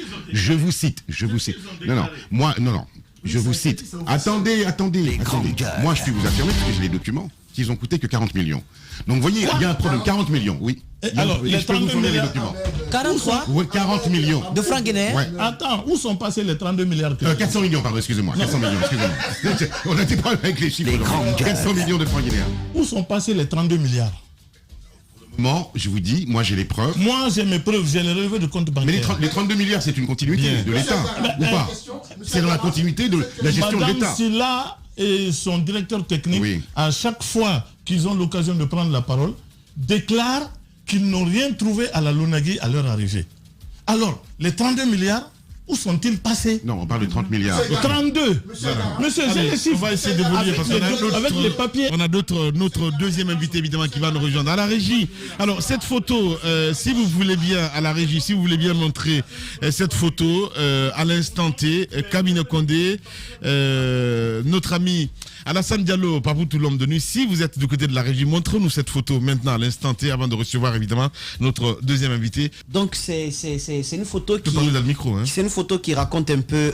Non. Je vous cite. Attendez. Moi, je puis vous affirmer, parce que j'ai les documents, qu'ils ont coûté que 40 millions. Donc, vous voyez, il y a un problème. 40 millions, oui. Alors, les 32 milliards... 40 millions. De francs guinéens. Ouais. Attends, où sont passés les 32 milliards 400 millions, pardon, excusez-moi. On a des problèmes avec les chiffres. 400 millions de francs guinéens. Où sont passés les 32 milliards? Je vous dis, moi j'ai les preuves. Moi j'ai mes preuves, j'ai les relevés de compte bancaire. Mais les 32 milliards, c'est une continuité de l'État, ou pas? C'est dans la continuité de la gestion de l'État. Madame Silla et son directeur technique, oui, à chaque fois qu'ils ont l'occasion de prendre la parole, déclarent qu'ils n'ont rien trouvé à la Lonagui à leur arrivée. Alors, les 32 milliards, où sont-ils passés? Non, on parle de 30 milliards. 32. Monsieur, j'ai les chiffres. On va essayer d'évoluer parce qu'on a avec les papiers. On a notre deuxième invité évidemment qui va nous rejoindre à la régie. Alors cette photo, si vous voulez bien à la régie, si vous voulez bien montrer cette photo à l'instant T, Kamina Condé, notre ami Alassane Diallo, par vous tout l'homme de nuit. Si vous êtes du côté de la régie, montrez-nous cette photo maintenant à l'instant T avant de recevoir évidemment notre deuxième invité. Donc c'est une photo qui... Parler dans le micro, hein. C'est une photo qui raconte un peu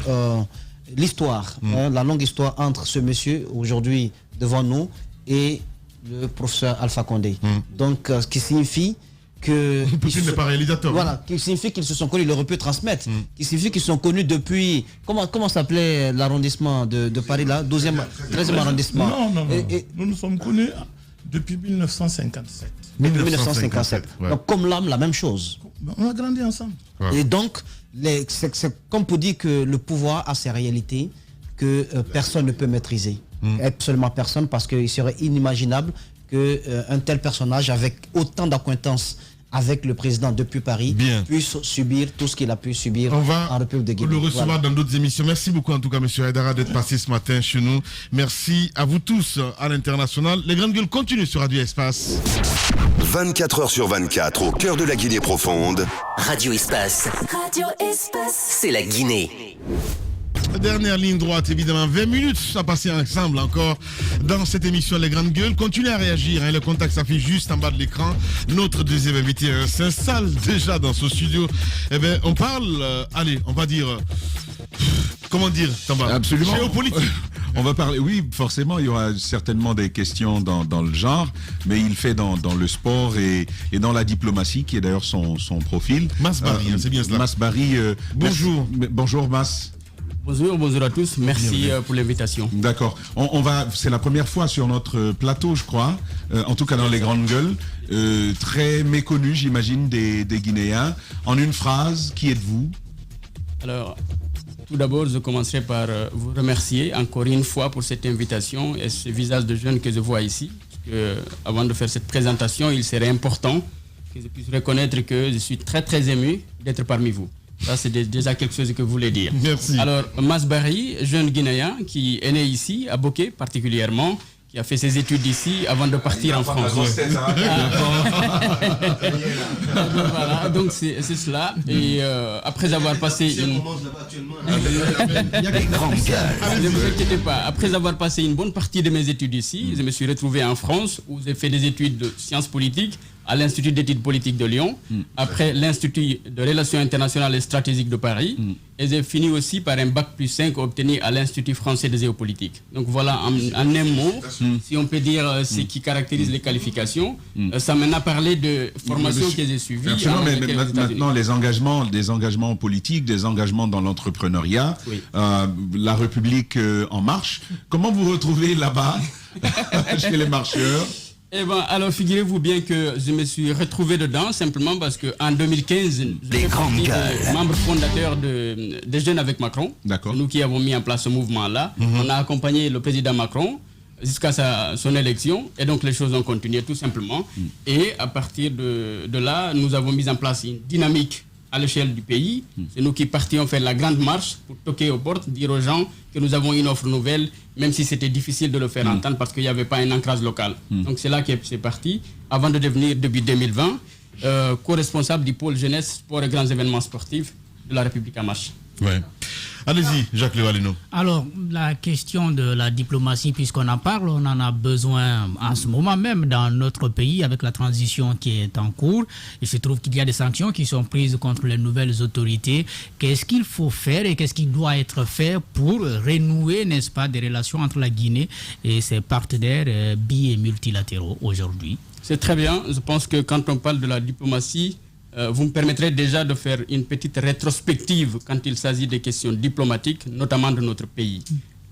l'histoire, la longue histoire entre ce monsieur aujourd'hui devant nous et le professeur Alpha Condé. Donc ce qui signifie que... n'est pas réalisateur. Voilà, qui signifie qu'ils se sont connus, il aurait pu transmettre. Qui signifie qu'ils se sont connus depuis... Comment s'appelait l'arrondissement de Paris là 13e arrondissement. Non. Nous nous sommes connus depuis 1957. Depuis 1957. Ouais. Donc comme l'âme, la même chose. On a grandi ensemble. Ouais. Et donc, c'est comme pour dire que le pouvoir a ses réalités que personne ne peut maîtriser. Absolument personne, parce qu'il serait inimaginable qu'un tel personnage, avec autant d'acquaintances avec le président depuis Paris, puisse subir tout ce qu'il a pu subir en République de Guinée. On le recevoir dans d'autres émissions. Merci beaucoup en tout cas, M. Haïdara, d'être passé ce matin chez nous. Merci à vous tous à l'international. Les grandes gueules continuent sur Radio Espace. 24 heures sur 24, au cœur de la Guinée profonde. Radio Espace. Radio Espace. C'est la Guinée. Dernière ligne droite, évidemment, 20 minutes à passer ensemble encore dans cette émission Les Grandes Gueules. Continuez à réagir, le contact s'affiche juste en bas de l'écran. Notre deuxième invité s'installe déjà dans ce studio. Eh bien, on parle, on va dire, comment dire, Tamba? Absolument. Géopolitique. On va parler, oui, forcément, il y aura certainement des questions dans le genre, mais il fait dans le sport et dans la diplomatie, qui est d'ailleurs son profil. Mas Barry, c'est bien cela. Mas Barry, bonjour. Bonjour, Mas. Bonjour à tous, merci pour l'invitation. D'accord, c'est la première fois sur notre plateau, je crois, en tout cas dans les Grandes Gueules, très méconnu, j'imagine, des Guinéens. En une phrase, qui êtes-vous? Alors, Tout d'abord, je commencerai par vous remercier encore une fois pour cette invitation et ce visage de jeune que je vois ici. Avant de faire cette présentation, il serait important que je puisse reconnaître que je suis très très ému d'être parmi vous. Ça, c'est déjà quelque chose que vous voulez dire. Merci. Alors, Masbari, jeune Guinéen qui est né ici, à Bokeh particulièrement, qui a fait ses études ici avant de partir en France. Voilà, donc c'est cela. Et après avoir passé une... Ne vous inquiétez pas. Après avoir passé une bonne partie de mes études ici, je me suis retrouvé en France où j'ai fait des études de sciences politiques à l'Institut d'études politiques de Lyon, après l'Institut de relations internationales et stratégiques de Paris, et j'ai fini aussi par un bac plus 5 obtenu à l'Institut français de géopolitique. Donc voilà, en un mot, si on peut dire ce qui caractérise les qualifications, ça m'a parlé de formation que j'ai suivie. Mais maintenant, les engagements politiques, des engagements dans l'entrepreneuriat, la République en marche, comment vous retrouvez là-bas, chez les marcheurs? Eh ben, alors figurez-vous bien que je me suis retrouvé dedans simplement parce qu'en 2015, je suis membre fondateur des Jeunes avec Macron. D'accord. Nous qui avons mis en place ce mouvement-là. On a accompagné le président Macron jusqu'à son élection et donc les choses ont continué tout simplement. Et à partir de là, nous avons mis en place une dynamique à l'échelle du pays. C'est nous qui partions faire la grande marche pour toquer aux portes, dire aux gens que nous avons une offre nouvelle, même si c'était difficile de le faire entendre parce qu'il n'y avait pas un ancrage local. Donc c'est là que c'est parti, avant de devenir, depuis 2020, co-responsable du pôle jeunesse, sport et grands événements sportifs de la République en marche. Ouais. Allez-y, Jacques Lévalino. Alors, la question de la diplomatie, puisqu'on en parle, on en a besoin en ce moment même dans notre pays avec la transition qui est en cours. Il se trouve qu'il y a des sanctions qui sont prises contre les nouvelles autorités. Qu'est-ce qu'il faut faire et qu'est-ce qui doit être fait pour renouer, n'est-ce pas, des relations entre la Guinée et ses partenaires bi- et multilatéraux aujourd'hui? C'est très bien. Je pense que quand on parle de la diplomatie, vous me permettrez déjà de faire une petite rétrospective quand il s'agit des questions diplomatiques, notamment de notre pays.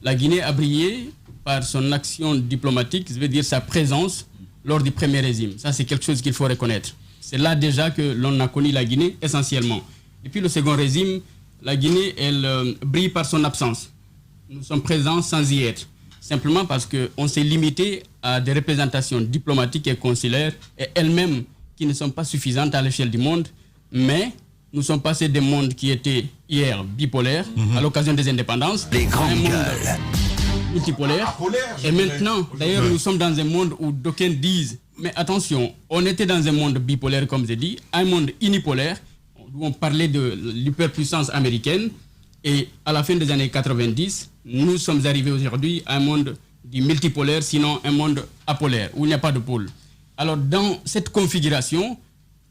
La Guinée a brillé par son action diplomatique, je veux dire sa présence lors du premier régime. Ça, c'est quelque chose qu'il faut reconnaître. C'est là déjà que l'on a connu la Guinée essentiellement. Depuis le second régime, la Guinée, elle brille par son absence. Nous sommes présents sans y être. Simplement parce qu'on s'est limité à des représentations diplomatiques et consulaires et elles-mêmes qui ne sont pas suffisantes à l'échelle du monde, mais nous sommes passés des mondes qui étaient hier bipolaires à l'occasion des indépendances, un monde multipolaire, et maintenant, d'ailleurs, nous sommes dans un monde où d'aucuns disent, mais attention, on était dans un monde bipolaire, comme j'ai dit, un monde unipolaire, où on parlait de l'hyperpuissance américaine, et à la fin des années 90, nous sommes arrivés aujourd'hui à un monde du multipolaire, sinon un monde apolaire, où il n'y a pas de pôle. Alors, dans cette configuration,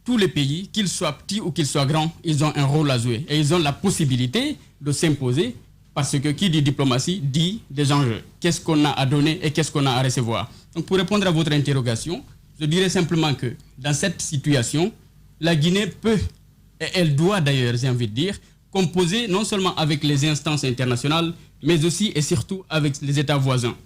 tous les pays, qu'ils soient petits ou qu'ils soient grands, ils ont un rôle à jouer. Et ils ont la possibilité de s'imposer parce que qui dit diplomatie dit des enjeux. Qu'est-ce qu'on a à donner et qu'est-ce qu'on a à recevoir? Donc, pour répondre à votre interrogation, je dirais simplement que dans cette situation, la Guinée peut, et elle doit d'ailleurs, j'ai envie de dire, composer non seulement avec les instances internationales, mais aussi et surtout avec les États voisins,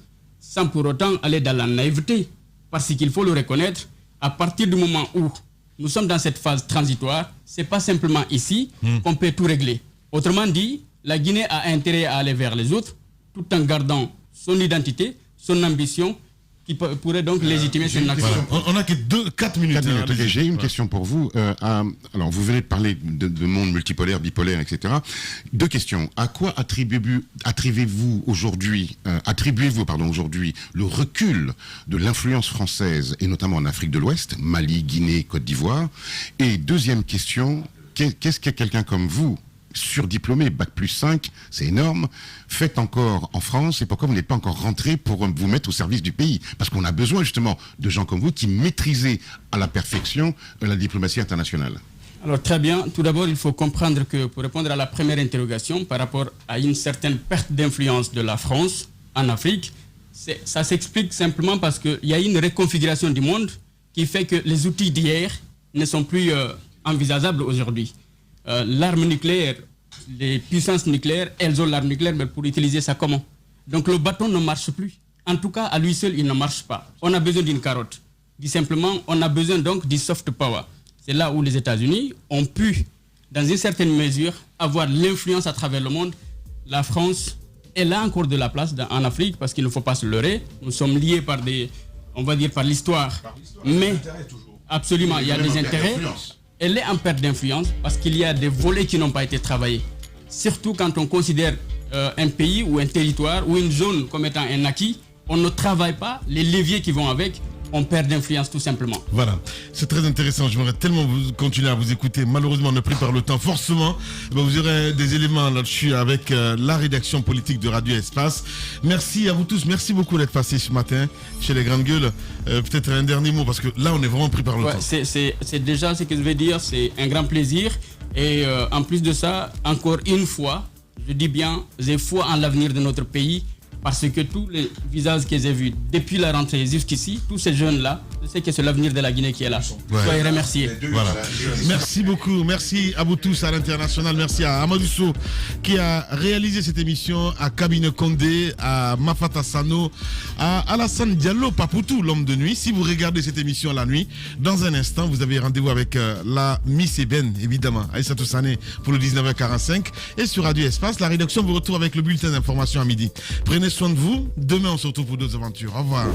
sans pour autant aller dans la naïveté. Parce qu'il faut le reconnaître, à partir du moment où nous sommes dans cette phase transitoire, ce n'est pas simplement ici qu'on peut tout régler. Autrement dit, la Guinée a intérêt à aller vers les autres, tout en gardant son identité, son ambition, qui pourrait donc légitimer son action. Voilà. On n'a que 4 minutes. Okay, j'ai une question pour vous. Alors, vous venez de parler de monde multipolaire, bipolaire, etc. Deux questions. À quoi attribuez-vous aujourd'hui le recul de l'influence française, et notamment en Afrique de l'Ouest, Mali, Guinée, Côte d'Ivoire? Et deuxième question, qu'est-ce que quelqu'un comme vous, surdiplômé, bac plus 5, c'est énorme, faites encore en France, et pourquoi vous n'êtes pas encore rentré pour vous mettre au service du pays? Parce qu'on a besoin justement de gens comme vous qui maîtrisez à la perfection la diplomatie internationale. Alors très bien, tout d'abord il faut comprendre que pour répondre à la première interrogation par rapport à une certaine perte d'influence de la France en Afrique, ça s'explique simplement parce qu'il y a une reconfiguration du monde qui fait que les outils d'hier ne sont plus envisageables aujourd'hui. L'arme nucléaire, les puissances nucléaires, elles ont l'arme nucléaire, mais pour utiliser ça comment? Donc le bâton ne marche plus. En tout cas, à lui seul, il ne marche pas. On a besoin d'une carotte. Dit simplement, on a besoin donc du soft power. C'est là où les États-Unis ont pu, dans une certaine mesure, avoir l'influence à travers le monde la France, elle a encore de la place en Afrique parce qu'il ne faut pas se leurrer. Nous sommes liés par par l'histoire. Mais absolument, il y a des intérêts. Elle est en perte d'influence parce qu'il y a des volets qui n'ont pas été travaillés. Surtout quand on considère un pays ou un territoire ou une zone comme étant un acquis, on ne travaille pas les leviers qui vont avec. On perd d'influence tout simplement. Voilà, c'est très intéressant. J'aimerais tellement continuer à vous écouter. Malheureusement, on est pris par le temps. Forcément, vous aurez des éléments là-dessus avec la rédaction politique de Radio Espace. Merci à vous tous. Merci beaucoup d'être passés ce matin chez les Grandes Gueules. Peut-être un dernier mot parce que là, on est vraiment pris par le temps. C'est déjà ce que je vais dire. C'est un grand plaisir. Et en plus de ça, encore une fois, je dis bien, j'ai foi en l'avenir de notre pays. Parce que tous les visages que j'ai vus depuis la rentrée jusqu'ici, tous ces jeunes-là, je sais que c'est l'avenir de la Guinée qui est là. Soyez remerciés. Voilà. Merci beaucoup. Merci à vous tous à l'international. Merci à Amadou Sow qui a réalisé cette émission, à Kabine Condé, à Mafata Sano, à Alassane Diallo, Papoutou, l'homme de nuit. Si vous regardez cette émission la nuit, dans un instant, vous avez rendez-vous avec la Miss Eben, évidemment, Aïssatou Sané pour le 19h45. Et sur Radio Espace, la rédaction vous retrouve avec le bulletin d'information à midi. Prenez soin de vous. Demain, on se retrouve pour d'autres aventures. Au revoir.